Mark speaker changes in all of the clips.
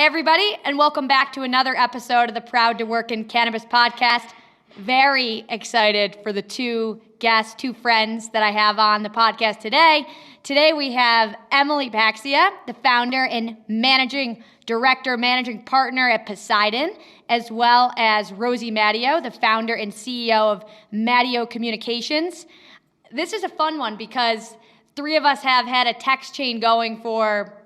Speaker 1: Hey, everybody, and welcome back to another episode of the Proud to Work in Cannabis podcast. Very excited for the two friends that I have on the podcast today. Today we have Emily Paxia, the founder and managing partner at Poseidon, as well as Rosie Matteo, the founder and CEO of Matteo Communications. This is a fun one because three of us have had a text chain going for,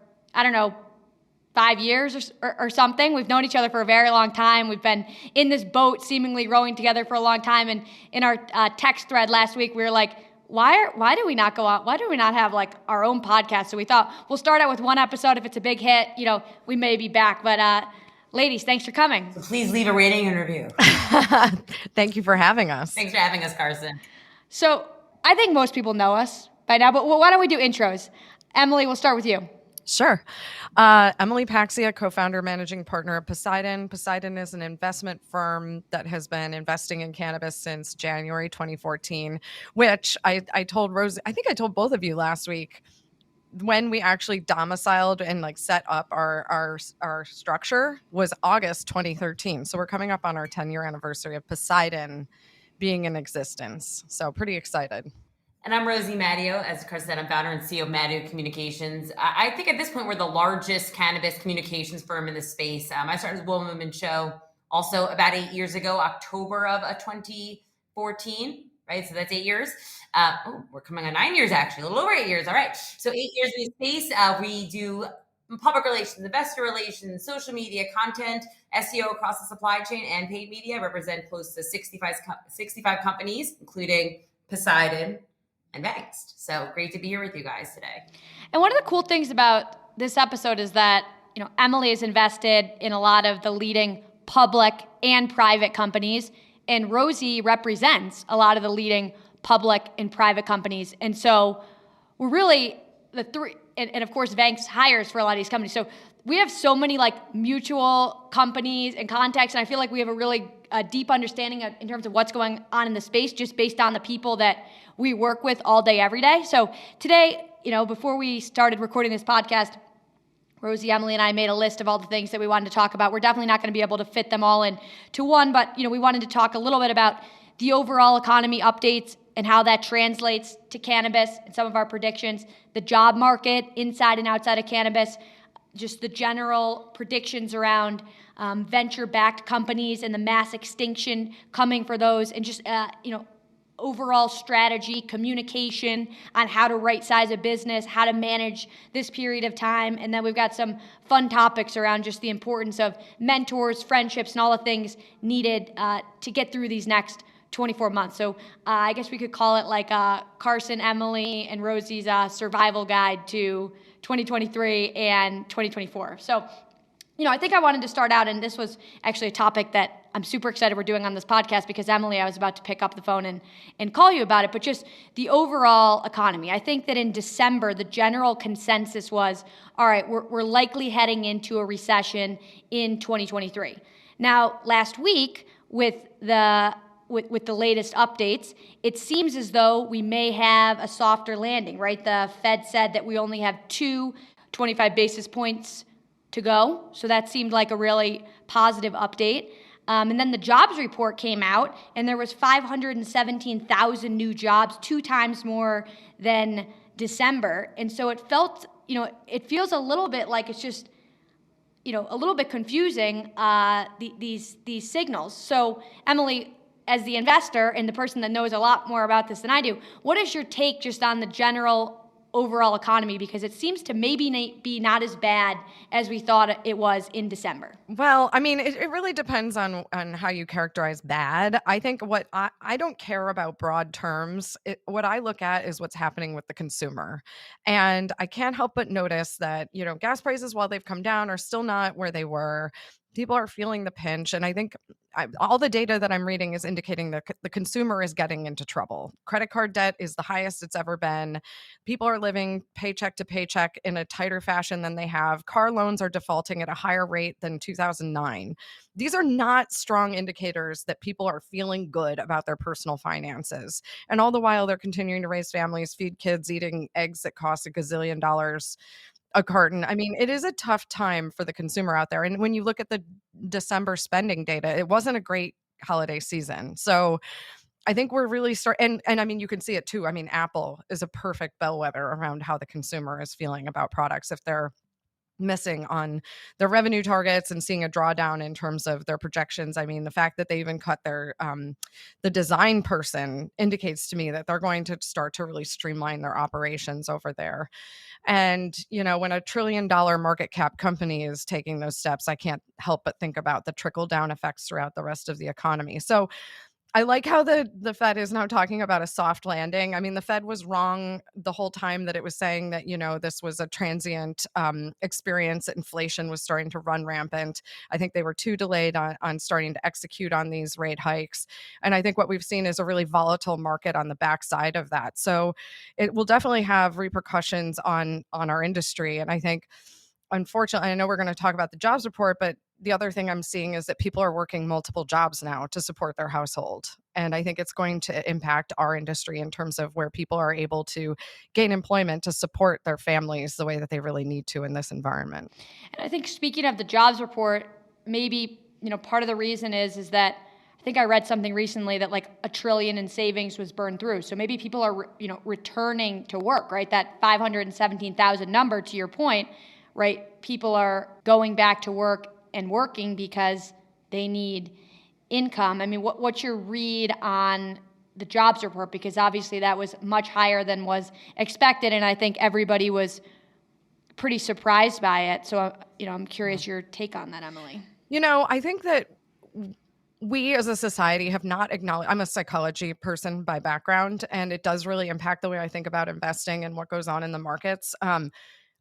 Speaker 1: 5 years or something. We've known each other for a very long time. We've been in this boat seemingly rowing together for a long time. And in our text thread last week, we were like, why do we not go out? Why do we not have like our own podcast? So we thought we'll start out with one episode. If it's a big hit, we may be back. But ladies, thanks for coming.
Speaker 2: So please leave a rating and review.
Speaker 3: Thank you for having us.
Speaker 2: Thanks for having us, Karson.
Speaker 1: So I think most people know us by now, but why don't we do intros? Emily, we'll start with you.
Speaker 3: Sure. Emily Paxia, co-founder, managing partner of Poseidon. Poseidon is an investment firm that has been investing in cannabis since January 2014, which I told Rosie, I think I told both of you last week, when we actually domiciled and set up our structure was August 2013. So we're coming up on our 10-year anniversary of Poseidon being in existence. So pretty excited.
Speaker 2: And I'm Rosie Matteo. As Karson said, I'm founder and CEO of Matteo Communications. I think at this point, we're the largest cannabis communications firm in the space. I started as Woman Show also about 8 years ago, October of 2014, right? So that's 8 years. We're coming on 9 years, actually, a little over 8 years. All right. So 8 years in the space. We do public relations, investor relations, social media, content, SEO across the supply chain, and paid media. Represent close to 65 companies, including Poseidon and Next. So great to be here with you guys today.
Speaker 1: And one of the cool things about this episode is that, Emily is invested in a lot of the leading public and private companies, and Rosie represents a lot of the leading public and private companies. And so we're really the three, and of course, Vanks hires for a lot of these companies. So we have so many mutual companies and contacts, and I feel like we have a really deep understanding in terms of what's going on in the space, just based on the people that we work with all day, every day. So today, before we started recording this podcast, Rosie, Emily, and I made a list of all the things that we wanted to talk about. We're definitely not going to be able to fit them all into one, but we wanted to talk a little bit about the overall economy updates and how that translates to cannabis and some of our predictions, the job market inside and outside of cannabis, just the general predictions around venture-backed companies and the mass extinction coming for those, and just overall strategy, communication on how to right-size a business, how to manage this period of time. And then we've got some fun topics around just the importance of mentors, friendships, and all the things needed to get through these next 24 months. So I guess we could call it Karson, Emily, and Rosie's survival guide to 2023 and 2024. So, I think I wanted to start out, and this was actually a topic that I'm super excited we're doing on this podcast because, Emily, I was about to pick up the phone and call you about it, but just the overall economy. I think that in December, the general consensus was, all right, we're likely heading into a recession in 2023. Now, last week, with the latest updates, it seems as though we may have a softer landing, right? The Fed said that we only have 25 basis points to go. So that seemed like a really positive update. And then the jobs report came out, and there was 517,000 new jobs, 2 times more than December. And so it felt, it feels a little bit like it's just, a little bit confusing, these signals. So, Emily, as the investor and the person that knows a lot more about this than I do, what is your take just on the general overall economy? Because it seems to maybe be not as bad as we thought it was in December.
Speaker 3: Well, I mean, it really depends on how you characterize bad. I think what I don't care about broad terms. What I look at is what's happening with the consumer. And I can't help but notice that, gas prices, while they've come down, are still not where they were. People are feeling the pinch. And I think all the data that I'm reading is indicating that the consumer is getting into trouble. Credit card debt is the highest it's ever been. People are living paycheck to paycheck in a tighter fashion than they have. Car loans are defaulting at a higher rate than 2009. These are not strong indicators that people are feeling good about their personal finances. And all the while, they're continuing to raise families, feed kids, eating eggs that cost $1 gazillion. a carton. I mean, it is a tough time for the consumer out there. And when you look at the December spending data, it wasn't a great holiday season. So I think we're really and I mean, you can see it too. I mean, Apple is a perfect bellwether around how the consumer is feeling about products. If they're missing on their revenue targets and seeing a drawdown in terms of their projections. I mean, the fact that they even cut their the design person indicates to me that they're going to start to really streamline their operations over there. And, you know, when a $1 trillion market cap company is taking those steps, I can't help but think about the trickle down effects throughout the rest of the economy. So I like how the Fed is now talking about a soft landing. I mean, the Fed was wrong the whole time that it was saying that, you know, this was a transient experience, that inflation was starting to run rampant. I think they were too delayed on starting to execute on these rate hikes. And I think what we've seen is a really volatile market on the backside of that. So it will definitely have repercussions on our industry. And I think, unfortunately, I know we're going to talk about the jobs report, but the other thing I'm seeing is that people are working multiple jobs now to support their household. And I think it's going to impact our industry in terms of where people are able to gain employment to support their families the way that they really need to in this environment.
Speaker 1: And I think, speaking of the jobs report, maybe, you know, part of the reason is that I think I read something recently that like $1 trillion in savings was burned through. So maybe people are, you know, returning to work, right? That 517,000 number, to your point, right? People are going back to work and working because they need income. I mean, what's your read on the jobs report? Because obviously that was much higher than was expected, and I think everybody was pretty surprised by it. So, you know, I'm curious your take on that, Emily.
Speaker 3: You know, I think that we as a society have not acknowledged. I'm a psychology person by background, and it does really impact the way I think about investing and what goes on in the markets.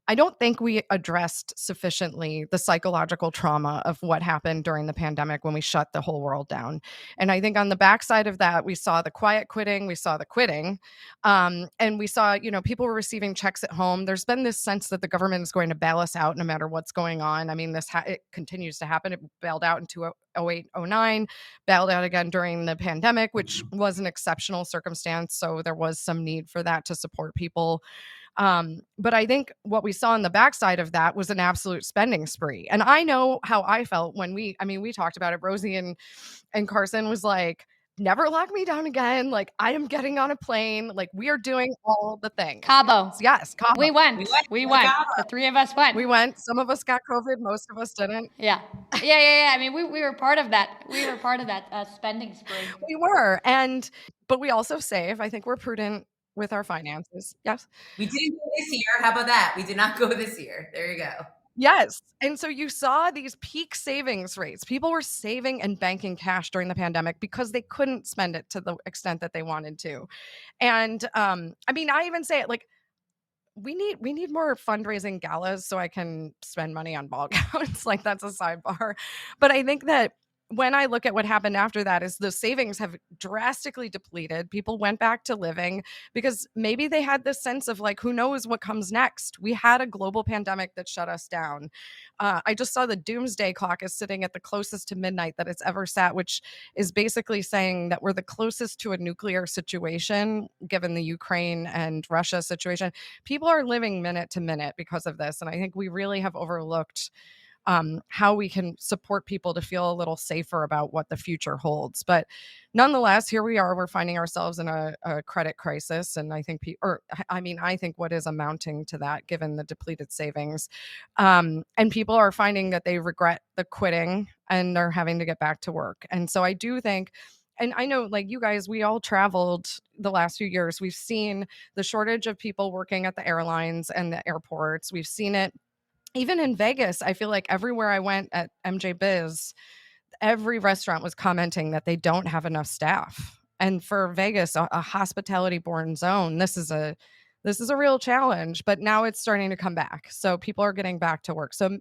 Speaker 3: I don't think we addressed sufficiently the psychological trauma of what happened during the pandemic when we shut the whole world down. And I think on the backside of that, we saw the quiet quitting, we saw the quitting, and we saw, you know, people were receiving checks at home. There's been this sense that the government is going to bail us out no matter what's going on. I mean, it continues to happen. It bailed out in 2008, 09, bailed out again during the pandemic, which was an exceptional circumstance. So there was some need for that to support people. But I think what we saw on the backside of that was an absolute spending spree. And I know how I felt when we talked about it. Rosie and Karson was like, never lock me down again. Like, I am getting on a plane. Like, we are doing all the things.
Speaker 1: Cabo.
Speaker 3: Yes, Cabo.
Speaker 1: We went. The three of us went.
Speaker 3: We went. Some of us got COVID. Most of us didn't.
Speaker 1: Yeah. I mean, we were part of that. We were part of that spending spree.
Speaker 3: We were. But we also save. I think we're prudent with our finances. Yes.
Speaker 2: We didn't go this year. How about that? We did not go this year. There you go.
Speaker 3: Yes. And so you saw these peak savings rates. People were saving and banking cash during the pandemic because they couldn't spend it to the extent that they wanted to. And I mean, I even say it like, we need more fundraising galas so I can spend money on ball gowns. Like, that's a sidebar. But I think that when I look at what happened after that is the savings have drastically depleted. People went back to living because maybe they had this sense of like, who knows what comes next? We had a global pandemic that shut us down. I just saw the doomsday clock is sitting at the closest to midnight that it's ever sat, which is basically saying that we're the closest to a nuclear situation, given the Ukraine and Russia situation. People are living minute to minute because of this. And I think we really have overlooked how we can support people to feel a little safer about what the future holds. But nonetheless, here we are. We're finding ourselves in a credit crisis. And I think, I think what is amounting to that, given the depleted savings. And people are finding that they regret the quitting and they're having to get back to work. And so I do think, and I know, like, you guys, we all traveled the last few years. We've seen the shortage of people working at the airlines and the airports. We've seen it even in Vegas. I feel like everywhere I went at MJ Biz, every restaurant was commenting that they don't have enough staff. And for Vegas, a hospitality born zone, this is a real challenge, but now it's starting to come back. So people are getting back to work. So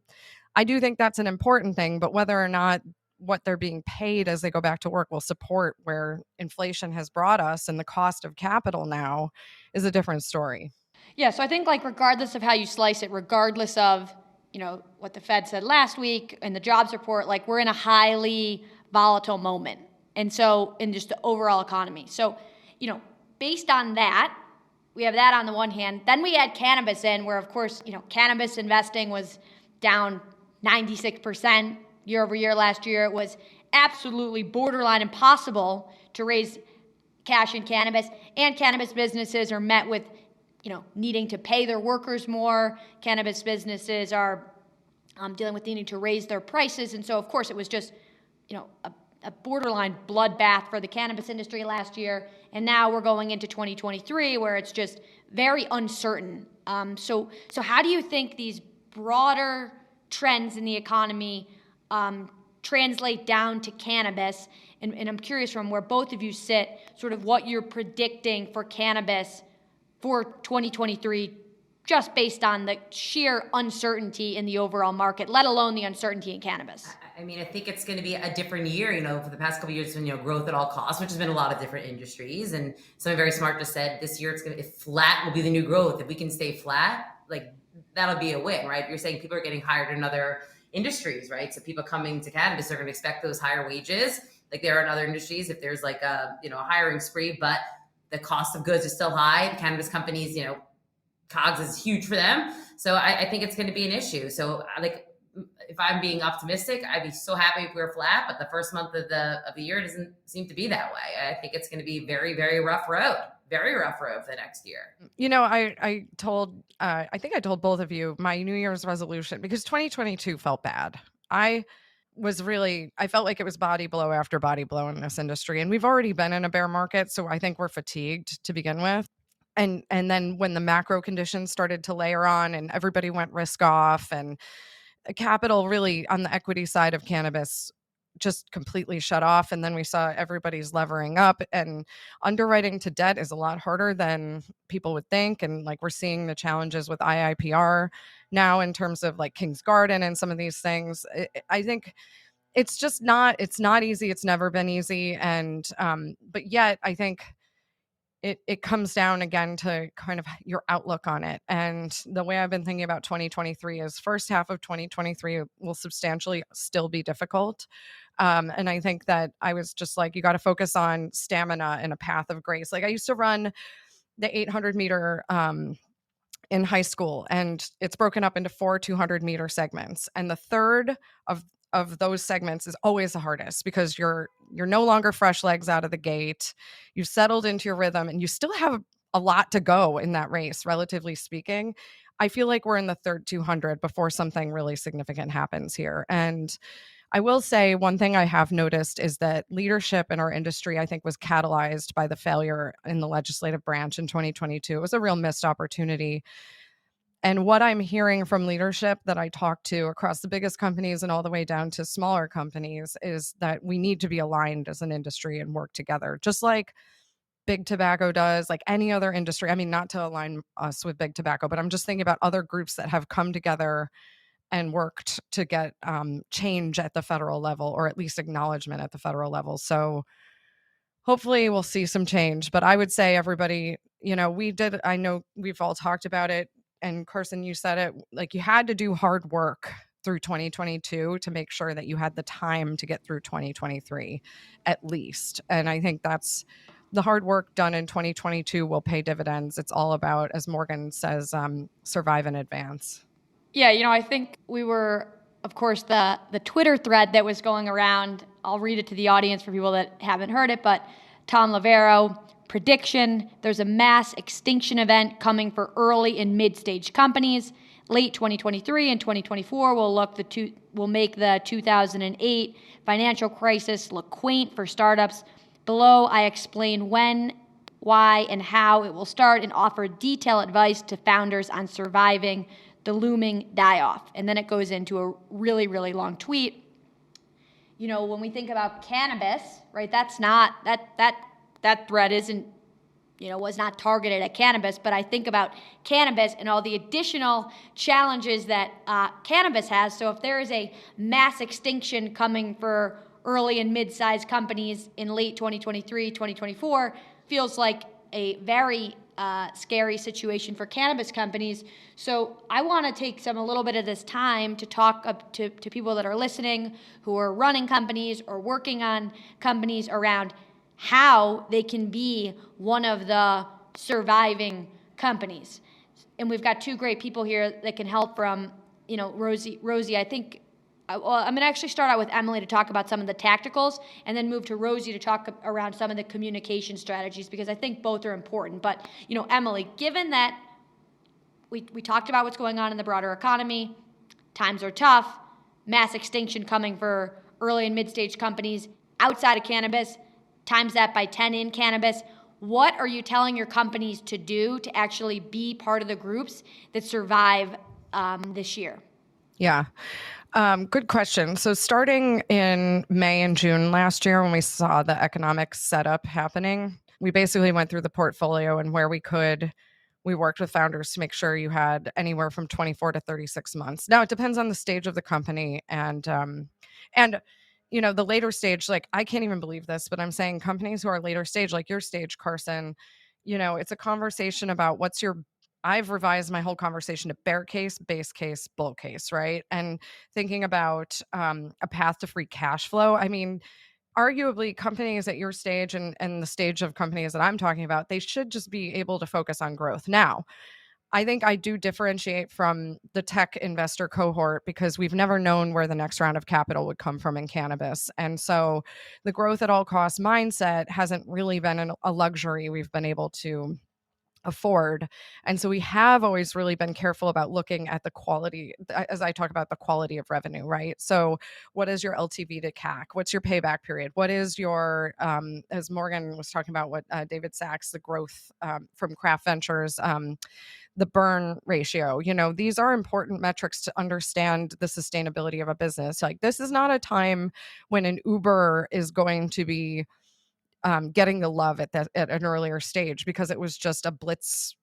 Speaker 3: I do think that's an important thing, but whether or not what they're being paid as they go back to work will support where inflation has brought us and the cost of capital now is a different story.
Speaker 1: Yeah, so I think, like, regardless of how you slice it, regardless of, you know, what the Fed said last week in the jobs report, like, we're in a highly volatile moment. And so, in just the overall economy. So, you know, based on that, we have that on the one hand. Then we had cannabis in, where of course, cannabis investing was down 96% year over year last year. It was absolutely borderline impossible to raise cash in cannabis, and cannabis businesses are met with, needing to pay their workers more. Cannabis businesses are dealing with needing to raise their prices, and so of course it was just, a borderline bloodbath for the cannabis industry last year. And now we're going into 2023 where it's just very uncertain. So how do you think these broader trends in the economy translate down to cannabis? And I'm curious, from where both of you sit, sort of what you're predicting for cannabis for 2023, just based on the sheer uncertainty in the overall market, let alone the uncertainty in cannabis.
Speaker 2: I mean, I think it's going to be a different year, for the past couple of years, it's been, growth at all costs, which has been a lot of different industries. And someone very smart just said this year if flat will be the new growth. If we can stay flat, like that'll be a win, right? You're saying people are getting hired in other industries, right? So people coming to cannabis are going to expect those higher wages like there are in other industries. If there's like a hiring spree, but the cost of goods is still high, the cannabis companies, COGS is huge for them. So I think it's going to be an issue. So if I'm being optimistic, I'd be so happy if we were flat, but the first month of the year doesn't seem to be that way. I think it's going to be very, very rough road for the next year.
Speaker 3: I think I told both of you my New Year's resolution, because 2022 felt bad. I felt like it was body blow after body blow in this industry. And we've already been in a bear market. So I think we're fatigued to begin with. And then when the macro conditions started to layer on and everybody went risk off, and capital really on the equity side of cannabis just completely shut off. And then we saw everybody's levering up, and underwriting to debt is a lot harder than people would think. And like we're seeing the challenges with IIPR now in terms of like King's Garden and some of these things. I think it's not easy. It's never been easy. And, but yet I think it comes down again to kind of your outlook on it. And the way I've been thinking about 2023 is first half of 2023 will substantially still be difficult. And I think that I was just like, you got to focus on stamina and a path of grace. Like I used to run the 800 meter in high school, and it's broken up into 4 200-meter segments. And the third of those segments is always the hardest, because you're no longer fresh legs out of the gate. You've settled into your rhythm, and you still have a lot to go in that race, relatively speaking. I feel like we're in the third 200 before something really significant happens here. And I will say one thing I have noticed is that leadership in our industry, I think, was catalyzed by the failure in the legislative branch in 2022. It was a real missed opportunity. And what I'm hearing from leadership that I talk to across the biggest companies and all the way down to smaller companies is that we need to be aligned as an industry and work together, just like big tobacco does, like any other industry. I mean, not to align us with big tobacco, but I'm just thinking about other groups that have come together and worked to get change at the federal level, or at least acknowledgement at the federal level. So hopefully we'll see some change. But I would say everybody, I know we've all talked about it. And Karson, you said it, like you had to do hard work through 2022 to make sure that you had the time to get through 2023 at least. And I think that's the hard work done in 2022 will pay dividends. It's all about, as Morgan says, survive in advance.
Speaker 1: Yeah, I think we were, of course, the Twitter thread that was going around, I'll read it to the audience for people that haven't heard it, but Tom Lavero, prediction, there's a mass extinction event coming for early and mid-stage companies. Late 2023 and 2024 will make the 2008 financial crisis look quaint for startups. Below, I explain when, why, and how it will start, and offer detailed advice to founders on surviving the looming die-off. And then it goes into a really, really long tweet. When we think about cannabis, right, that's not, that thread isn't, was not targeted at cannabis, but I think about cannabis and all the additional challenges that cannabis has. So if there is a mass extinction coming for early and mid-sized companies in late 2023, 2024, feels like a very scary situation for cannabis companies. So I want to take a little bit of this time to talk to people that are listening, who are running companies or working on companies, around how they can be one of the surviving companies. And we've got two great people here that can help from, Rosie, I think, I'm going to actually start out with Emily to talk about some of the tacticals and then move to Rosie to talk around some of the communication strategies, because I think both are important. But, Emily, given that we talked about what's going on in the broader economy, times are tough, mass extinction coming for early and mid-stage companies outside of cannabis, times that by 10 in cannabis. What are you telling your companies to do to actually be part of the groups that survive this year?
Speaker 3: Yeah. Good question. So starting in May and June last year, when we saw the economic setup happening, we basically went through the portfolio, and where we could, we worked with founders to make sure you had anywhere from 24 to 36 months. Now it depends on the stage of the company, and the later stage, like, I can't even believe this, but I'm saying companies who are later stage, like your stage, Karson, it's a conversation about I've revised my whole conversation to bear case, base case, bull case, right? And thinking about a path to free cash flow. I mean, arguably companies at your stage and the stage of companies that I'm talking about, they should just be able to focus on growth. Now, I think I do differentiate from the tech investor cohort because we've never known where the next round of capital would come from in cannabis. And so the growth at all costs mindset hasn't really been a luxury we've been able to afford. And so we have always really been careful about looking at the quality, as I talk about the quality of revenue, right? So what is your LTV to CAC? What's your payback period? What is your, as Morgan was talking about, what David Sachs, the growth from Craft Ventures, the burn ratio, these are important metrics to understand the sustainability of a business. Like, this is not a time when an Uber is going to be getting the love at an earlier stage, because it was just a blitz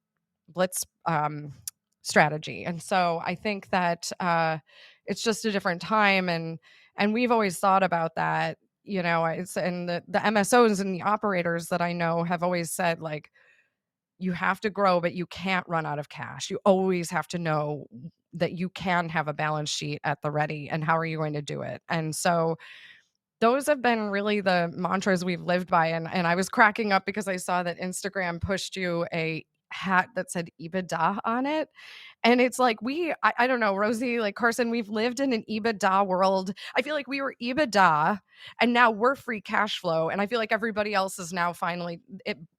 Speaker 3: strategy. And so I think that it's just a different time, and we've always thought about that. And the MSOs and the operators that I know have always said, like, you have to grow, but you can't run out of cash. You always have to know that you can have a balance sheet at the ready, and how are you going to do it? And so those have been really the mantras we've lived by. And I was cracking up because I saw that Instagram pushed you a hat that said EBITDA on it. And it's like, I don't know, Rosie, like Karson, we've lived in an EBITDA world. I feel like we were EBITDA and now we're free cash flow. And I feel like everybody else is now finally,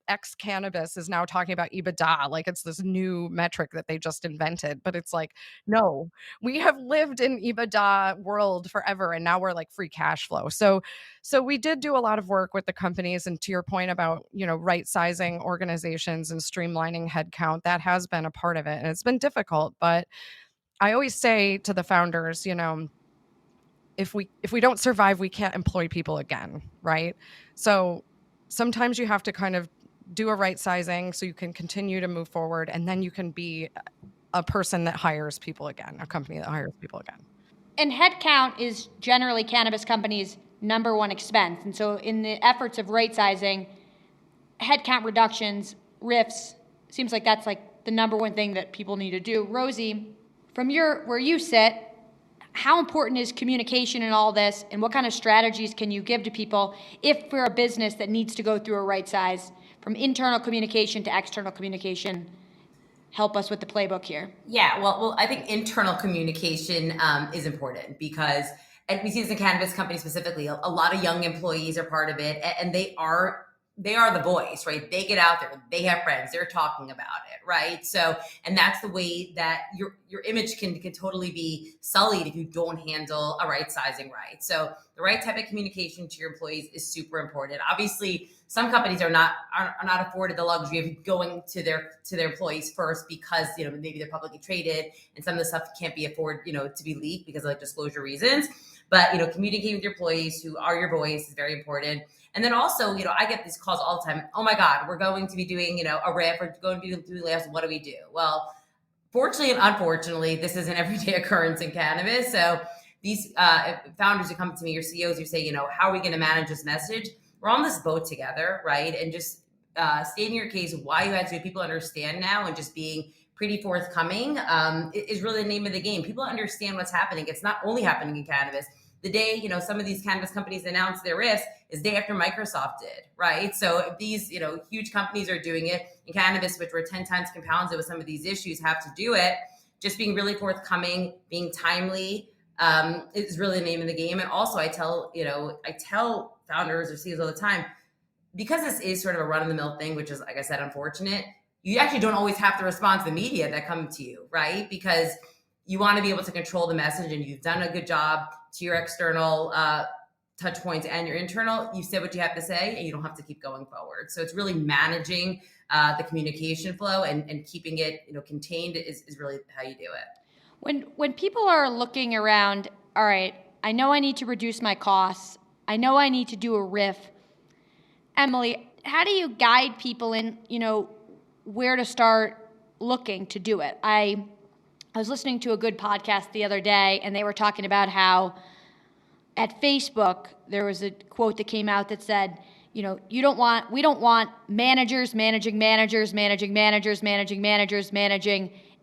Speaker 3: ex cannabis is now talking about EBITDA. Like, it's this new metric that they just invented. But it's like, no, we have lived in EBITDA world forever. And now we're like free cash flow. So we did do a lot of work with the companies. And to your point about, right sizing organizations and streamlining headcount, that has been a part of it. And it's been difficult. But I always say to the founders, if we don't survive, we can't employ people again, right? So sometimes you have to kind of do a right sizing so you can continue to move forward, and then you can be a person that hires people again, a company that hires people again.
Speaker 1: And headcount is generally cannabis companies' number one expense. And so in the efforts of right sizing, headcount reductions, RIFs, seems like that's like the number one thing that people need to do. Rosie, from where you sit, how important is communication in all this, and what kind of strategies can you give to people if we're a business that needs to go through a right size, from internal communication to external communication? Help us with the playbook here.
Speaker 2: Yeah, well, I think internal communication is important because, and we see this in cannabis companies specifically, a lot of young employees are part of it, and they are the voice, right? They get out there, they have friends, they're talking about it, right? So, and that's the way that your image can totally be sullied if you don't handle a right sizing right. So the right type of communication to your employees is super important. Obviously, some companies are not afforded the luxury of going to their employees first because, maybe they're publicly traded and some of the stuff can't be afforded, to be leaked because of like disclosure reasons. But, communicating with your employees who are your voice is very important. And then also, I get these calls all the time. Oh my God, we're going to be doing, a RIF, or going to be doing layoffs. What do we do? Well, fortunately and unfortunately, this is an everyday occurrence in cannabis. So these founders who come to me, or CEOs who say, how are we going to manage this message? We're on this boat together, right? And just stating your case, why you had to, people understand now, and just being pretty forthcoming is really the name of the game. People understand what's happening. It's not only happening in cannabis. the day, some of these cannabis companies announced their risk is day after Microsoft did, right? So if these, huge companies are doing it in cannabis, which were 10 times compounded with some of these issues, have to do it, just being really forthcoming, being timely, is really the name of the game. And also I tell founders or CEOs all the time, because this is sort of a run-of-the-mill thing, which is, like I said, unfortunate, you actually don't always have to respond to the media that come to you, right? Because you want to be able to control the message, and you've done a good job to your external touch points and your internal. You said what you have to say, and you don't have to keep going forward. So it's really managing the communication flow and keeping it contained is really how you do it.
Speaker 1: When people are looking around, all right, I know I need to reduce my costs. I know I need to do a RIF. Emily, how do you guide people in, where to start looking to do it? I was listening to a good podcast the other day, and they were talking about how at Facebook, there was a quote that came out that said, we don't want managers managing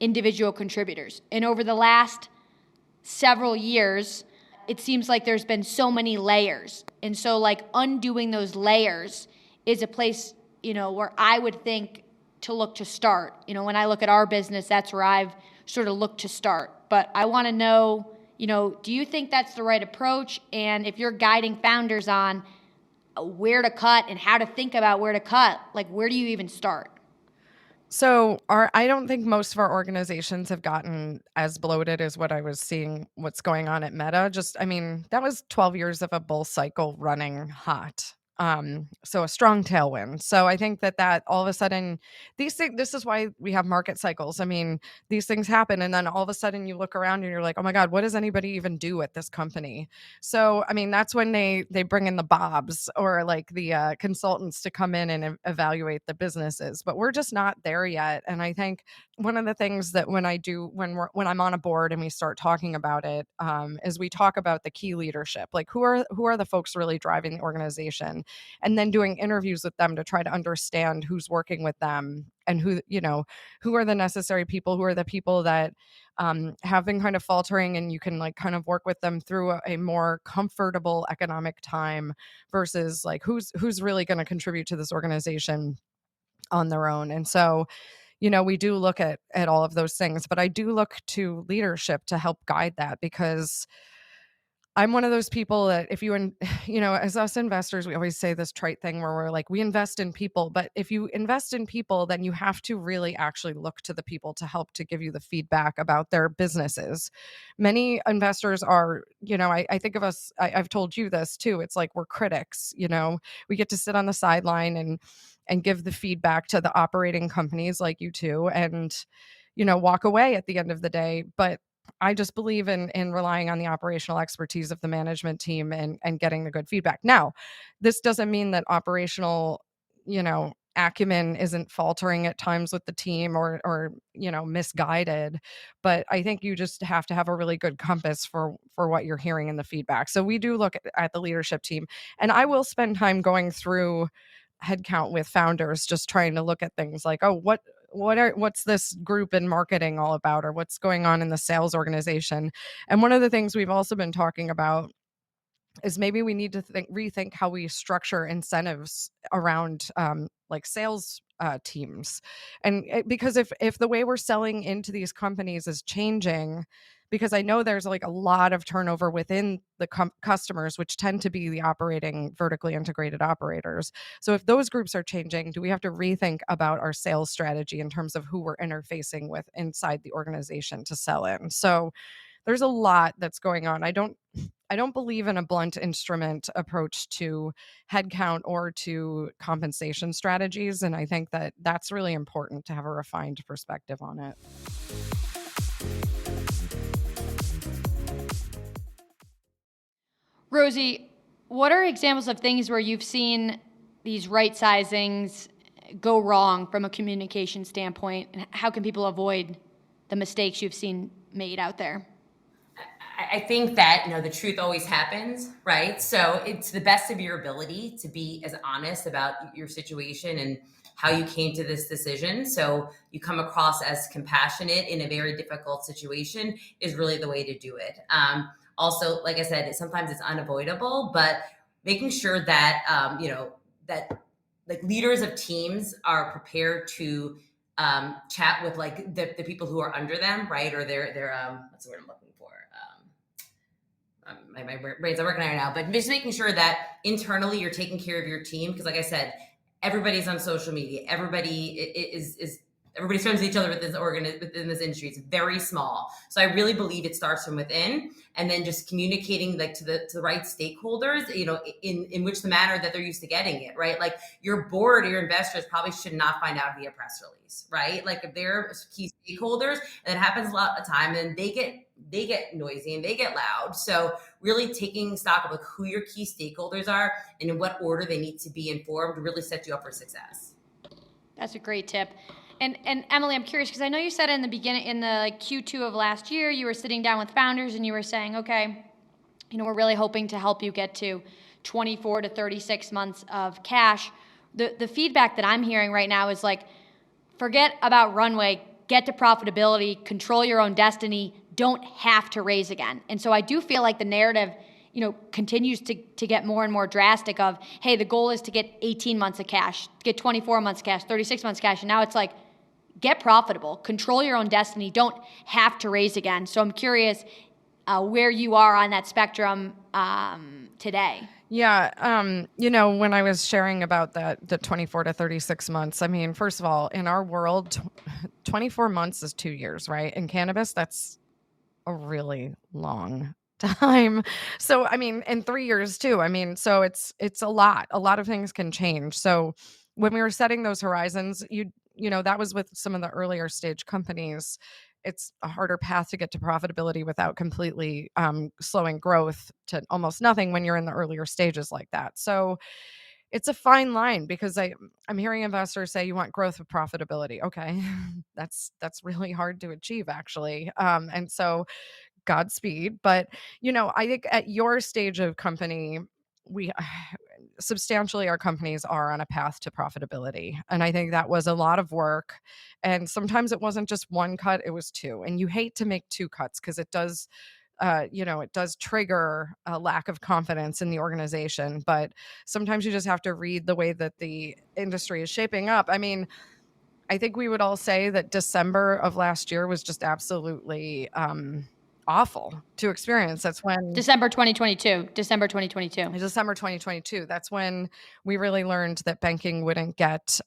Speaker 1: individual contributors. And over the last several years, it seems like there's been so many layers. And so like undoing those layers is a place, where I would think to look to start. When I look at our business, that's where I've sort of looked to start. But I want to know, do you think that's the right approach? And if you're guiding founders on where to cut and how to think about where to cut, like where do you even start?
Speaker 3: So I don't think most of our organizations have gotten as bloated as what I was seeing what's going on at Meta. That was 12 years of a bull cycle running hot. So a strong tailwind. So I think that all of a sudden, this is why we have market cycles. These things happen, and then all of a sudden you look around and you're like, oh my God, what does anybody even do at this company? So, that's when they bring in the bobs or like the consultants to come in and evaluate the businesses, but we're just not there yet. And I think one of the things that when I'm on a board and we start talking about it, is we talk about the key leadership, like who are the folks really driving the organization, and then doing interviews with them to try to understand who's working with them and who are the necessary people, who are the people that have been kind of faltering, and you can like kind of work with them through a more comfortable economic time versus like who's really going to contribute to this organization on their own. And so we do look at all of those things, but I do look to leadership to help guide that, because I'm one of those people that if as us investors, we always say this trite thing where we're like, we invest in people, but if you invest in people, then you have to really actually look to the people to help to give you the feedback about their businesses. Many investors are, I think of us, I've told you this too. It's like, we're critics, we get to sit on the sideline and give the feedback to the operating companies like you two, and, walk away at the end of the day. But I just believe in relying on the operational expertise of the management team and getting the good feedback. Now, this doesn't mean that operational, acumen isn't faltering at times with the team or misguided, but I think you just have to have a really good compass for what you're hearing in the feedback. So we do look at the leadership team, and I will spend time going through headcount with founders, just trying to look at things like, oh, what's this group in marketing all about, or what's going on in the sales organization. And one of the things we've also been talking about is maybe we need to rethink how we structure incentives around like sales teams. And because if the way we're selling into these companies is changing, because I know there's like a lot of turnover within the customers, which tend to be the operating vertically integrated operators. So if those groups are changing, do we have to rethink about our sales strategy in terms of who we're interfacing with inside the organization to sell in? So there's a lot that's going on. I don't believe in a blunt instrument approach to headcount or to compensation strategies. And I think that that's really important to have a refined perspective on it.
Speaker 1: Rosie, what are examples of things where you've seen these right sizings go wrong from a communication standpoint? And how can people avoid the mistakes you've seen made out there?
Speaker 2: I think that, the truth always happens, right? So it's the best of your ability to be as honest about your situation and how you came to this decision. So you come across as compassionate in a very difficult situation is really the way to do it. Also, like I said, sometimes it's unavoidable, but making sure that, that like leaders of teams are prepared to chat with like the people who are under them, right? Or their what's the word I'm looking for? My brains are working on it now, but just making sure that internally you're taking care of your team. Because like I said, everybody's on social media. Everybody everybody's friends with each other within this industry. It's very small. So I really believe it starts from within, and then just communicating like to the right stakeholders, in which the manner that they're used to getting it, right? Like your board or your investors probably should not find out via press release, right? Like if they're key stakeholders, and it happens a lot of time, and they get noisy and they get loud. So really taking stock of like who your key stakeholders are and in what order they need to be informed really sets you up for success.
Speaker 1: That's a great tip. And Emily, I'm curious because I know you said in the beginning, in the Q2 of last year, you were sitting down with founders and you were saying, okay, we're really hoping to help you get to 24 to 36 months of cash. The feedback that I'm hearing right now is like, forget about runway, get to profitability, control your own destiny, don't have to raise again. And so I do feel like the narrative, continues to get more and more drastic of, hey, the goal is to get 18 months of cash, get 24 months of cash, 36 months of cash. And now it's like, get profitable, control your own destiny, don't have to raise again. So I'm curious where you are on that spectrum today.
Speaker 3: Yeah. When I was sharing about the 24 to 36 months, I mean, first of all, in our world, 24 months is 2 years, right? In cannabis, that's a really long time. So, I mean, in 3 years too. I mean, so it's a lot of things can change. So when we were setting those horizons, that was with some of the earlier stage companies. It's a harder path to get to profitability without completely slowing growth to almost nothing when you're in the earlier stages like that. So it's a fine line because I'm hearing investors say you want growth with profitability. Okay, that's really hard to achieve actually. And so Godspeed. But I think at your stage of company, we substantially our companies are on a path to profitability, and I think that was a lot of work. And sometimes it wasn't just one cut, it was two, and you hate to make two cuts because it does it does trigger a lack of confidence in the organization. But sometimes you just have to read the way that the industry is shaping up. I mean, I think we would all say that December of last year was just absolutely awful to experience. That's when
Speaker 1: December 2022.
Speaker 3: That's when we really learned that banking wouldn't get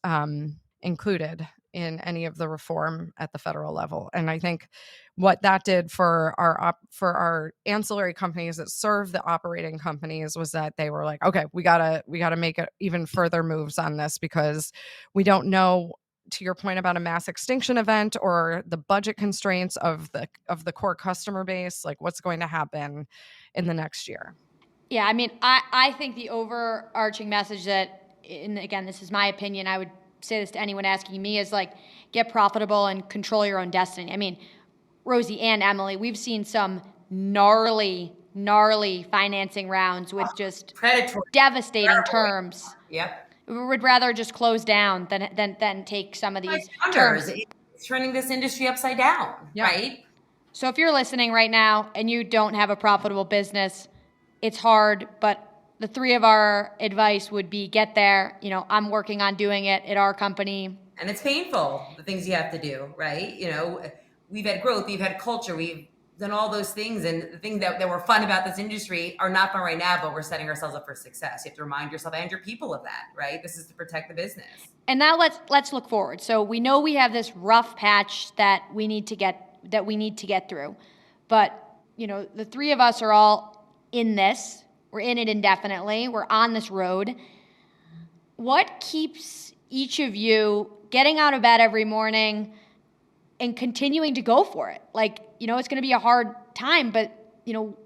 Speaker 3: included in any of the reform at the federal level. And I think what that did for our ancillary companies that serve the operating companies was that they were like, okay, we gotta make it even further moves on this because we don't know, to your point about a mass extinction event or the budget constraints of the core customer base, like what's going to happen in the next year.
Speaker 1: Yeah, I mean, I think the overarching message that, and again, this is my opinion, I would say this to anyone asking me, is like, get profitable and control your own destiny. I mean, Rosie and Emily, we've seen some gnarly financing rounds with just
Speaker 2: predatory,
Speaker 1: devastating terms.
Speaker 2: Yep.
Speaker 1: We would rather just close down than take some of these terms.
Speaker 2: It's turning this industry upside down, right?
Speaker 1: So if you're listening right now and you don't have a profitable business, it's hard, but the three of our advice would be get there. I'm working on doing it at our company.
Speaker 2: And it's painful, the things you have to do, right? We've had growth, we've had culture, we've done all those things. And the things that were fun about this industry are not fun right now, but we're setting ourselves up for success. You have to remind yourself and your people of that, right? This is to protect the business.
Speaker 1: And now let's look forward. So we know we have this rough patch that we need to get through. But, the three of us are all in this. We're in it indefinitely. We're on this road. What keeps each of you getting out of bed every morning and continuing to go for it? Like, it's going to be a hard time, but,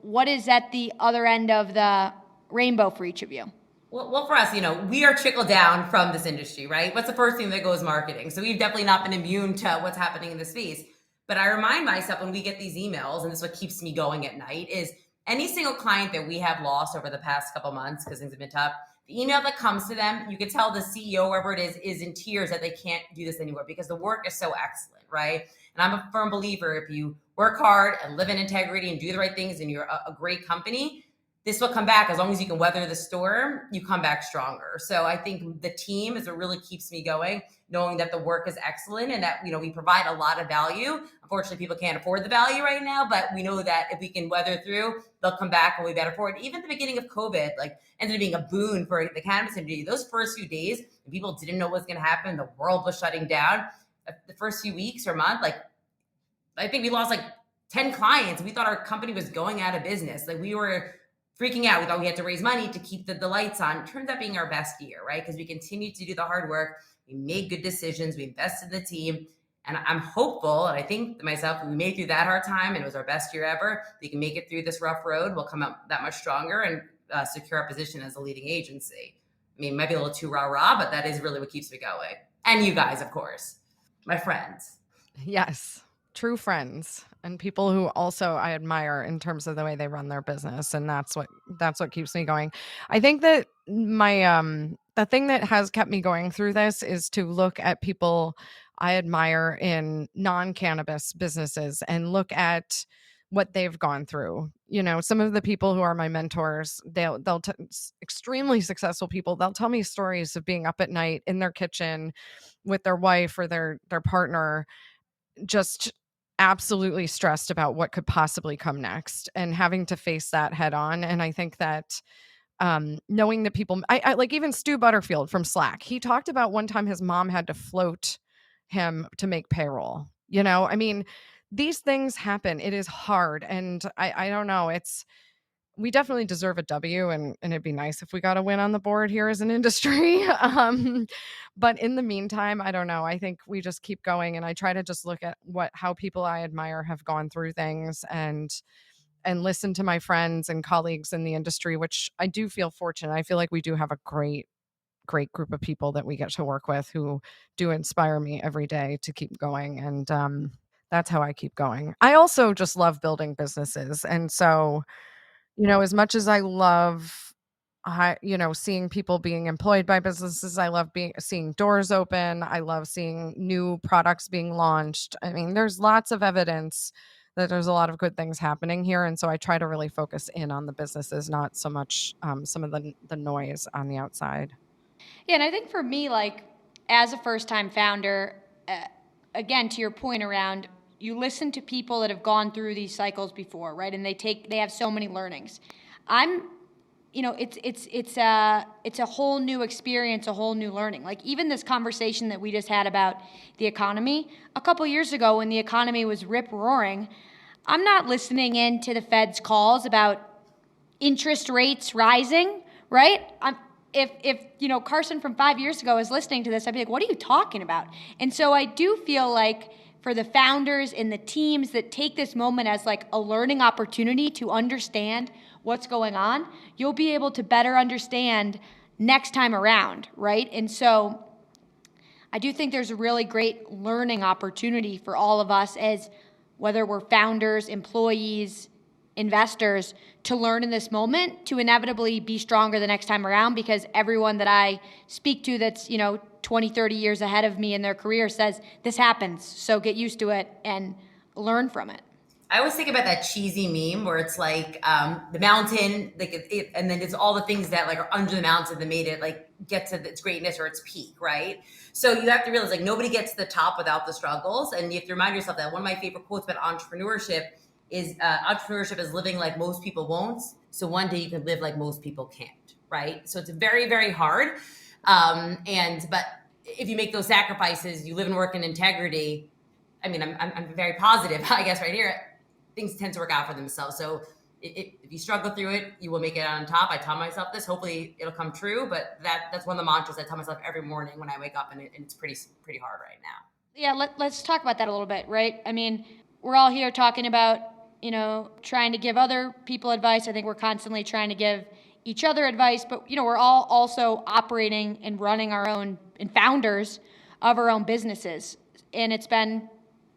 Speaker 1: what is at the other end of the rainbow for each of you?
Speaker 2: Well, for us, we are trickled down from this industry, right? What's the first thing that goes? Marketing. So we've definitely not been immune to what's happening in the space. But I remind myself when we get these emails, and this is what keeps me going at night, is any single client that we have lost over the past couple months, because things have been tough, The email that comes to them, you can tell the CEO, whoever it is in tears that they can't do this anymore because the work is so excellent, right? And I'm a firm believer, if you work hard and live in integrity and do the right things and you're a great company, this will come back. As long as you can weather the storm, you come back stronger. So I think the team is what really keeps me going, knowing that the work is excellent and that, we provide a lot of value. Unfortunately, people can't afford the value right now, but we know that if we can weather through, they'll come back and we'll be better for it. Even at the beginning of COVID, ended up being a boon for the cannabis industry. Those first few days, when people didn't know what was going to happen, the world was shutting down. The first few weeks or month, I think we lost 10 clients. We thought our company was going out of business. We were freaking out. We thought we had to raise money to keep the lights on. It turns out being our best year, right? Because we continued to do the hard work. We made good decisions. We invested in the team. And I'm hopeful, and I think to myself, we made it through that hard time and it was our best year ever. We can make it through this rough road. We'll come out that much stronger and secure our position as a leading agency. It might be a little too rah-rah, but that is really what keeps me going. And you guys, of course, my friends.
Speaker 3: Yes. True friends and people who also I admire in terms of the way they run their business. And that's what keeps me going. I think that my, the thing that has kept me going through this is to look at people I admire in non-cannabis businesses and look at what they've gone through. Some of the people who are my mentors, extremely successful people, they'll tell me stories of being up at night in their kitchen with their wife or their partner, just absolutely stressed about what could possibly come next and having to face that head on. And I think that knowing that people, I like even Stu Butterfield from Slack, he talked about one time his mom had to float him to make payroll. These things happen. It is hard. And I don't know. We definitely deserve a W, and it'd be nice if we got a win on the board here as an industry. But in the meantime, I don't know. I think we just keep going, and I try to just look at how people I admire have gone through things and listen to my friends and colleagues in the industry, which I do feel fortunate. I feel like we do have a great group of people that we get to work with who do inspire me every day to keep going. And that's how I keep going. I also just love building businesses. And so, as much as I love, seeing people being employed by businesses, I love seeing doors open. I love seeing new products being launched. I mean, there's lots of evidence that there's a lot of good things happening here. And so I try to really focus in on the businesses, not so much some of the noise on the outside.
Speaker 1: Yeah, and I think for me, as a first-time founder, again, to your point around, you listen to people that have gone through these cycles before, right? And they have so many learnings. It's a whole new experience, a whole new learning. Even this conversation that we just had about the economy, a couple years ago when the economy was rip-roaring, I'm not listening in to the Fed's calls about interest rates rising, right? If Karson from 5 years ago is listening to this, I'd be like, what are you talking about? And so I do feel like for the founders and the teams that take this moment as a learning opportunity to understand what's going on, you'll be able to better understand next time around, right? And so I do think there's a really great learning opportunity for all of us, as whether we're founders, employees, investors, to learn in this moment to inevitably be stronger the next time around, because everyone that I speak to that's 20, 30 years ahead of me in their career says this happens, so get used to it and learn from it.
Speaker 2: I always think about that cheesy meme where it's the mountain, and then it's all the things that are under the mountain that made it get to its greatness or its peak, right? So you have to realize nobody gets to the top without the struggles, and you have to remind yourself that one of my favorite quotes about entrepreneurship is entrepreneurship is living like most people won't. So one day you can live like most people can't, right? So it's very, very hard. But if you make those sacrifices, you live and work in integrity. I mean, I'm very positive, I guess, right here. Things tend to work out for themselves. So if you struggle through it, you will make it on top. I tell myself this. Hopefully it'll come true. But that's one of the mantras I tell myself every morning when I wake up, and it's pretty hard right now.
Speaker 1: Yeah, let's talk about that a little bit, right? I mean, we're all here talking about trying to give other people advice. I think we're constantly trying to give each other advice, but we're all also operating and running our own and founders of our own businesses. And it's been,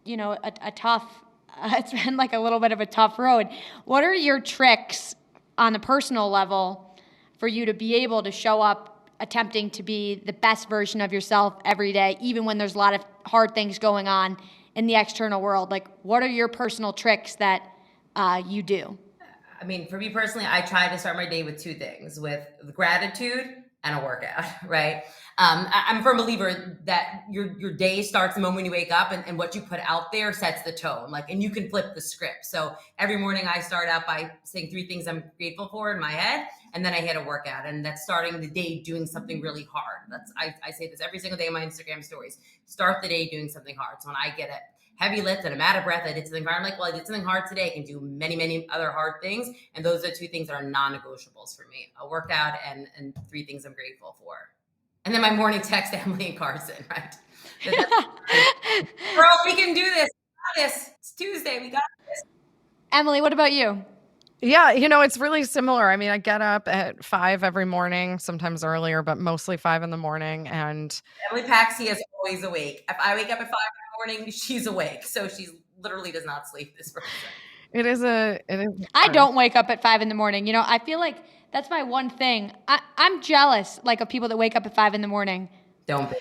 Speaker 1: a tough, it's been a little bit of a tough road. What are your tricks on the personal level for you to be able to show up attempting to be the best version of yourself every day, even when there's a lot of hard things going on in the external world? Like, what are your personal tricks that you do?
Speaker 2: I mean, for me personally, I try to start my day with two things, with gratitude and a workout, right? I'm a firm believer that your day starts the moment you wake up, and what you put out there sets the tone. Like, and you can flip the script. So every morning I start out by saying 3 things I'm grateful for in my head, and then I hit a workout, and that's starting the day doing something really hard. I say this every single day in my Instagram stories. Start the day doing something hard. So when I get it, heavy lift and I'm out of breath, I did something hard. I'm like, well, I did something hard today. I can do many, many other hard things. And those are 2 things that are non-negotiables for me: a workout and 3 things I'm grateful for. And then my morning text to Emily and Karson, right? Girl, we can do this. We got this. It's Tuesday. We got this.
Speaker 1: Emily, what about you?
Speaker 3: Yeah, it's really similar. I mean, I get up at 5 every morning, sometimes earlier, but mostly 5 in the morning. And
Speaker 2: Emily Paxi is always awake. If I wake up at 5 in the morning, she's awake. So she literally does not sleep, this person.
Speaker 3: it is.
Speaker 1: I don't wake up at 5 in the morning. I feel like that's my one thing. I'm jealous, like, of people that wake up at 5 in the morning.
Speaker 2: Don't be.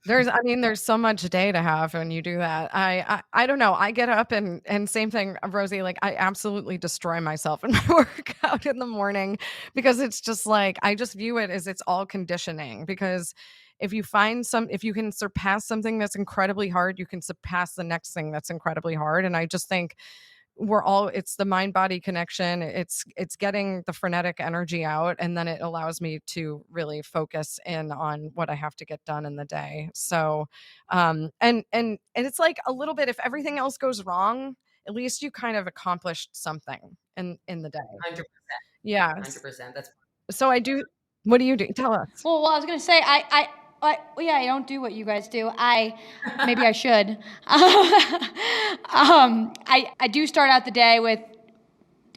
Speaker 3: There's so much day to have when you do that. I don't know. I get up and same thing, Rosie, like, I absolutely destroy myself in my workout in the morning, because it's just like, I just view it as it's all conditioning. Because if you can surpass something that's incredibly hard, you can surpass the next thing that's incredibly hard. And I just think it's the mind body connection. It's getting the frenetic energy out, and then it allows me to really focus in on what I have to get done in the day. So and it's like a little bit, if everything else goes wrong, at least you kind of accomplished something in the day.
Speaker 2: 100%.
Speaker 3: Yeah.
Speaker 2: 100%. That's
Speaker 3: So what do you do? Tell us.
Speaker 1: Well, I was gonna say I don't do what you guys do. Maybe I should. I do start out the day with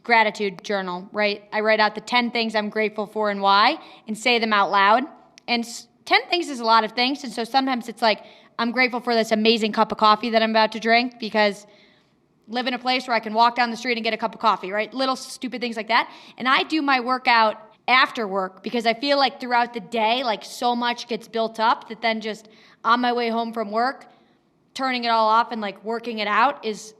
Speaker 1: gratitude journal, right? I write out the 10 things I'm grateful for and why, and say them out loud. And 10 things is a lot of things, and so sometimes it's like, I'm grateful for this amazing cup of coffee that I'm about to drink, because live in a place where I can walk down the street and get a cup of coffee, right? Little stupid things like that. And I do my workout after work, because I feel like throughout the day, like, so much gets built up that then just on my way home from work, turning it all off and like working it out is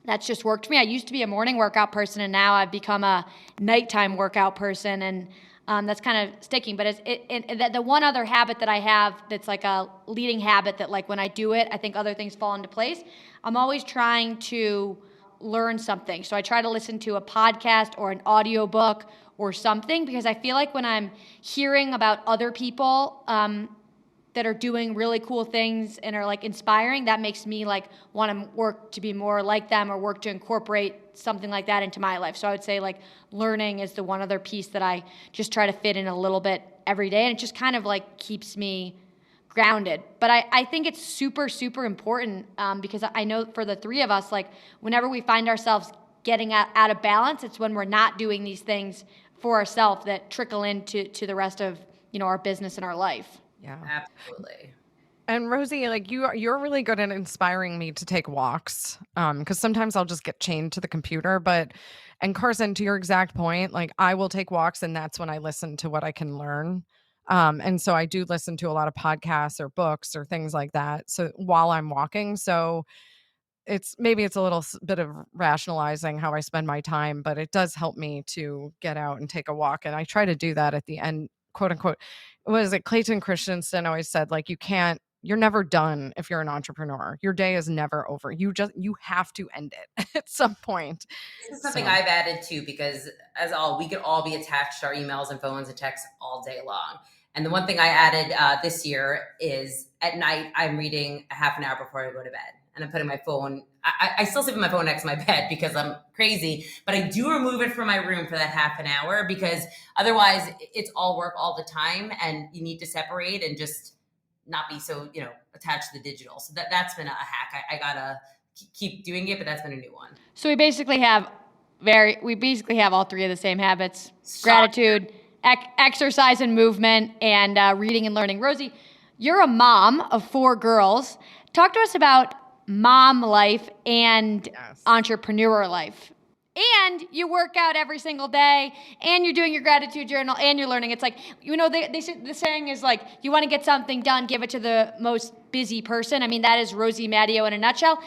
Speaker 1: that's just worked for me. I used to be a morning workout person, and now I've become a nighttime workout person, and that's kind of sticking. But the one other habit that I have that's like a leading habit that, like, when I do it, I think other things fall into place. I'm always trying to learn something. So I try to listen to a podcast or an audiobook or something, because I feel like when I'm hearing about other people that are doing really cool things and are like inspiring, that makes me like want to work to be more like them, or work to incorporate something like that into my life. So I would say, like, learning is the one other piece that I just try to fit in a little bit every day, and it just kind of like keeps me grounded. But I think it's super, super important, because I know for the 3 of us, like, whenever we find ourselves getting out of balance, it's when we're not doing these things for ourselves that trickle into the rest of our business and our life.
Speaker 3: Yeah,
Speaker 2: absolutely.
Speaker 3: And Rosie, like, you're really good at inspiring me to take walks, because sometimes I'll just get chained to the computer. And Karson, to your exact point, like, I will take walks, and that's when I listen to what I can learn. And so I do listen to a lot of podcasts or books or things like that, so while I'm walking. So it's a little bit of rationalizing how I spend my time, but it does help me to get out and take a walk. And I try to do that at the end, quote unquote. Was it Clayton Christensen always said, like, you're never done if you're an entrepreneur. Your day is never over. You have to end it at some point.
Speaker 2: This is something I've added too, because we could all be attached to our emails and phones and texts all day long. And the one thing I added this year is, at night, I'm reading a half an hour before I go to bed. And I'm putting my phone, I still sleep with my phone next to my bed because I'm crazy, but I do remove it from my room for that half an hour, because otherwise it's all work all the time, and you need to separate and just not be so, attached to the digital. So that's been a hack. I gotta keep doing it, but that's been a new one.
Speaker 1: So we basically have all 3 of the same habits: gratitude, exercise and movement, and reading and learning. Rosie, you're a mom of 4 girls. Talk to us about mom life and entrepreneur life. and you work out every single day, and you're doing your gratitude journal, and you're learning. It's like, the saying is like, you want to get something done, give it to the most busy person. I mean, that is Rosie Matteo in a nutshell.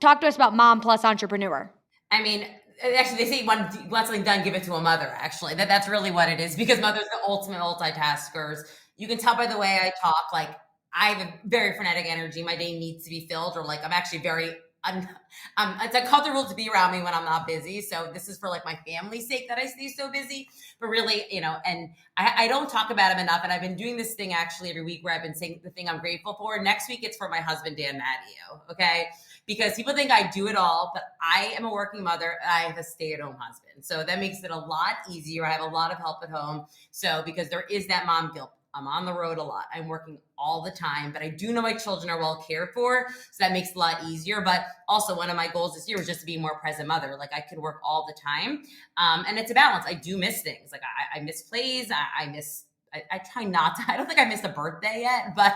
Speaker 1: Talk to us about mom plus entrepreneur.
Speaker 2: I mean, actually, they say you want something done, give it to a mother, actually. That's really what it is, because mothers are the ultimate multitaskers. You can tell by the way I talk, like, I have a very frenetic energy. My day needs to be filled, or like I'm actually very it's uncomfortable to be around me when I'm not busy. So this is for like my family's sake that I stay so busy. But really, and I don't talk about him enough. And I've been doing this thing actually every week where I've been saying the thing I'm grateful for. Next week, it's for my husband, Dan Matteo. Okay. Because people think I do it all, but I am a working mother. I have a stay-at-home husband. So that makes it a lot easier. I have a lot of help at home. So because there is that mom guilt. I'm on the road a lot. I'm working all the time, but I do know my children are well cared for. So that makes it a lot easier. But also one of my goals this year was just to be a more present mother. Like I could work all the time. And it's a balance. I do miss things. Like I miss plays. I try not to. I don't think I missed a birthday yet, but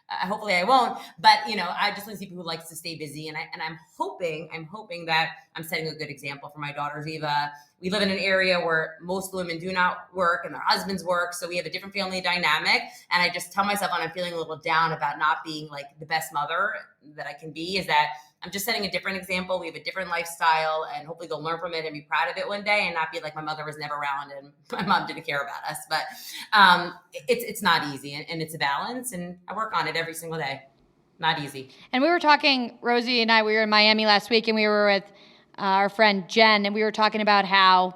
Speaker 2: hopefully I won't. But I just want to see people who likes to stay busy, and I'm hoping that I'm setting a good example for my daughter Viva. We live in an area where most women do not work and their husbands work, so we have a different family dynamic. And I just tell myself when I'm feeling a little down about not being like the best mother that I can be, is that I'm just setting a different example. We have a different lifestyle, and hopefully they'll learn from it and be proud of it one day, and not be like my mother was never around and my mom didn't care about us. But it's not easy, and it's a balance, and I work on it every single day. Not easy.
Speaker 1: And we were talking, Rosie and I, we were in Miami last week, and we were with our friend Jen, and we were talking about how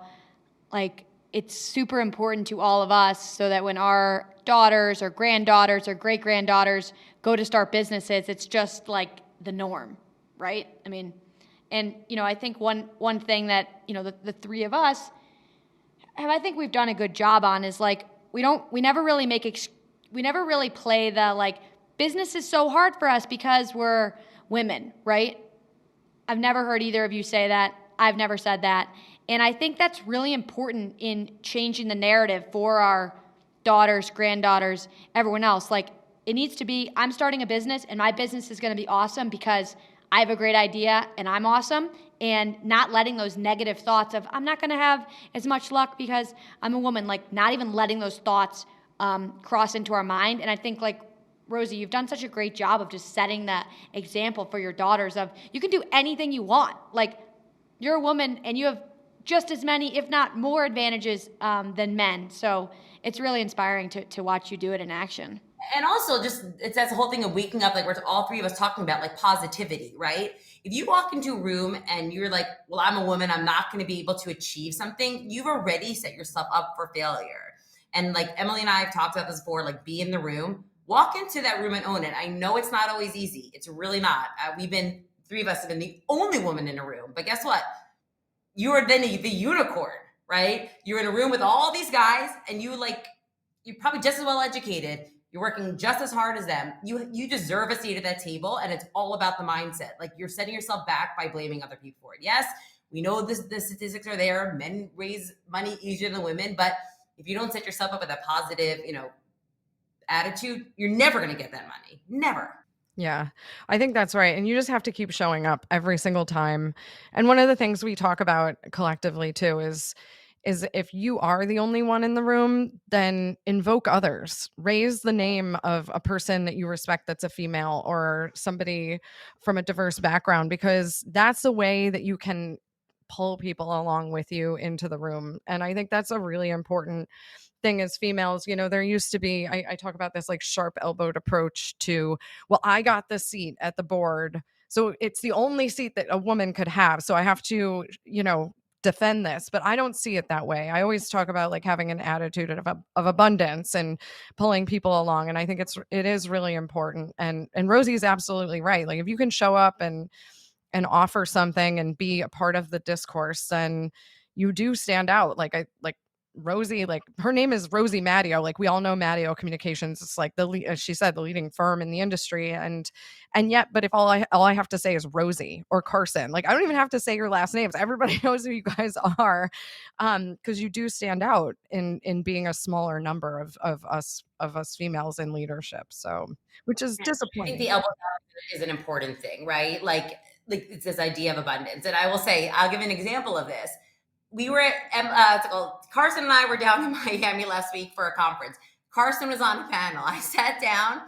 Speaker 1: like it's super important to all of us, so that when our daughters or granddaughters or great granddaughters go to start businesses, it's just like the norm. Right? I mean, and, I think one thing that, the three of us have, I think we've done a good job on, is like, we never really play the, like, business is so hard for us because we're women, right? I've never heard either of you say that. I've never said that. And I think that's really important in changing the narrative for our daughters, granddaughters, everyone else. Like, it needs to be, I'm starting a business and my business is going to be awesome because I have a great idea and I'm awesome, and not letting those negative thoughts of I'm not going to have as much luck because I'm a woman, like not even letting those thoughts cross into our mind. And I think, like, Rosie, you've done such a great job of just setting that example for your daughters of you can do anything you want. Like, you're a woman and you have just as many, if not more, advantages than men. So it's really inspiring to watch you do it in action.
Speaker 2: And also it's that whole thing of waking up, like we're all three of us talking about, like positivity, right? If you walk into a room and you're like, well, I'm a woman, I'm not going to be able to achieve something, you've already set yourself up for failure. And like Emily and I have talked about this before, like be in the room, walk into that room and own it. I know it's not always easy. It's really not. Three of us have been the only woman in a room, but guess what? You are then the unicorn, right? You're in a room with all these guys and you're probably just as well educated. You're working just as hard as them. You deserve a seat at that table, and it's all about the mindset. Like, you're setting yourself back by blaming other people for it. Yes, we know the statistics are there. Men raise money easier than women, but if you don't set yourself up with a positive, attitude, you're never going to get that money. Never.
Speaker 3: Yeah, I think that's right. And you just have to keep showing up every single time. And one of the things we talk about collectively too is if you are the only one in the room, then invoke others. Raise the name of a person that you respect that's a female or somebody from a diverse background, because that's the way that you can pull people along with you into the room. And I think that's a really important thing as females. There used to be, I talk about this like sharp elbowed approach to, well, I got the seat at the board, so it's the only seat that a woman could have, so I have to, defend this. But I don't see it that way. I always talk about like having an attitude of abundance and pulling people along. And I think it is really important. And Rosie's absolutely right. Like, if you can show up and offer something and be a part of the discourse, then you do stand out. Like Rosie, like her name is Rosie Matteo. Like, we all know Matteo Communications. It's like as she said, the leading firm in the industry. And yet, but if all I have to say is Rosie or Karson, like I don't even have to say your last names. Everybody knows who you guys are, because you do stand out in being a smaller number of us females in leadership. So, which is disappointing.
Speaker 2: I think the elbow is an important thing, right? Like, like it's this idea of abundance. And I will say, I'll give an example of this. We were at, Karson and I were down in Miami last week for a conference. Karson was on a panel. I sat down.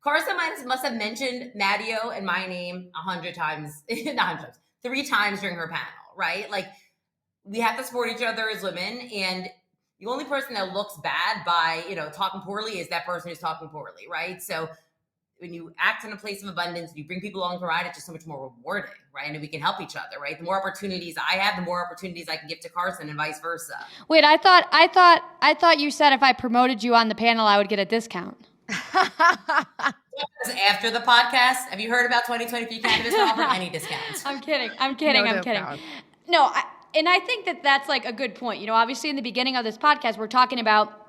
Speaker 2: Karson must have mentioned Matteo and my name 100 times, not 100 times, 3 times during her panel, right? Like, we have to support each other as women, and the only person that looks bad by, talking poorly is that person who's talking poorly, right? So when you act in a place of abundance, you bring people along to ride, it's just so much more rewarding, right? And we can help each other, right? The more opportunities I have, the more opportunities I can give to Karson and vice versa.
Speaker 1: Wait, I thought you said if I promoted you on the panel, I would get a discount.
Speaker 2: After the podcast, have you heard about 2023 Cannabis offer? Any discounts?
Speaker 1: I'm kidding.
Speaker 3: No.
Speaker 1: No, I think that's like a good point. Obviously in the beginning of this podcast, we're talking about,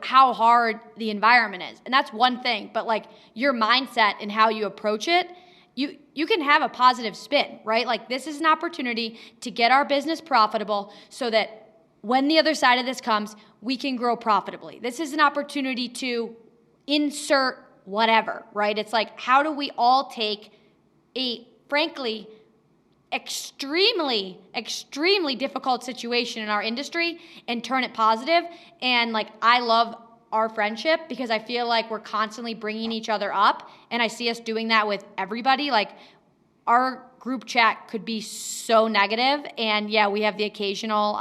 Speaker 1: how hard the environment is. And that's one thing, but like your mindset and how you approach it, you can have a positive spin, right? Like, this is an opportunity to get our business profitable so that when the other side of this comes, we can grow profitably. This is an opportunity to insert whatever, right? It's like, how do we all take a, frankly, extremely difficult situation in our industry and turn it positive? And like, I love our friendship because I feel like we're constantly bringing each other up, and I see us doing that with everybody. Like, our group chat could be so negative, and yeah, we have the occasional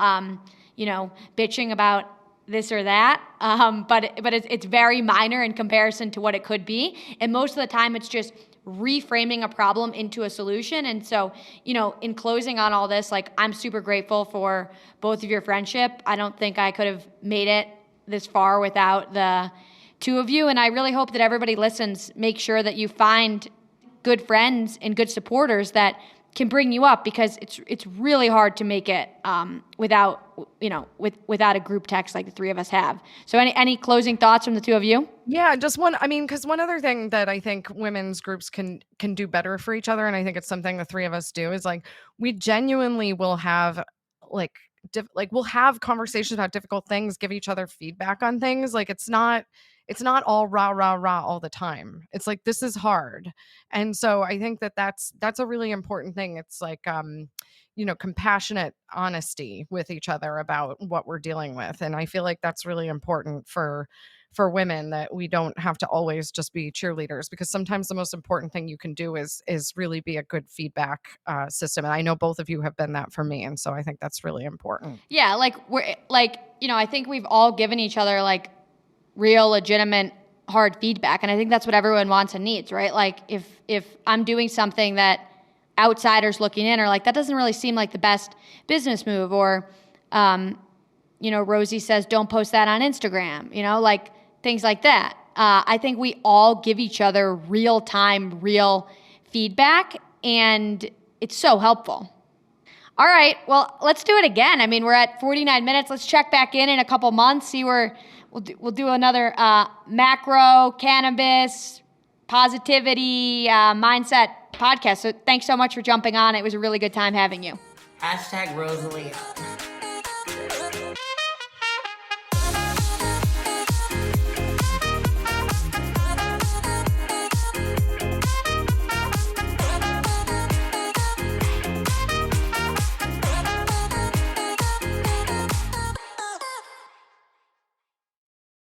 Speaker 1: bitching about this or that, but it's very minor in comparison to what it could be, and most of the time it's just reframing a problem into a solution. And so, in closing on all this, like, I'm super grateful for both of your friendship. I don't think I could have made it this far without the two of you. And I really hope that everybody listens. Make sure that you find good friends and good supporters that can bring you up, because it's really hard to make it without a group text like the three of us have. So any closing thoughts from the two of you?
Speaker 3: Yeah, just one. I mean, because one other thing that I think women's groups can do better for each other, and I think it's something the three of us do, is like, we genuinely will have we'll have conversations about difficult things, give each other feedback on things. Like, it's not all rah all the time. It's like, this is hard. And so I think that's a really important thing. It's like, compassionate honesty with each other about what we're dealing with. And I feel like that's really important for women, that we don't have to always just be cheerleaders, because sometimes the most important thing you can do is really be a good feedback system. And I know both of you have been that for me. And so I think that's really important.
Speaker 1: Yeah. Like, I think we've all given each other like real, legitimate, hard feedback. And I think that's what everyone wants and needs, right? Like, if I'm doing something that outsiders looking in are like, that doesn't really seem like the best business move, or, Rosie says, don't post that on Instagram, like things like that. I think we all give each other real feedback, and it's so helpful. All right. Well, let's do it again. I mean, we're at 49 minutes. Let's check back in a couple months, see where we'll do another macro cannabis positivity mindset podcast. So thanks so much for jumping on. It was a really good time having you.
Speaker 2: #Rosilyon.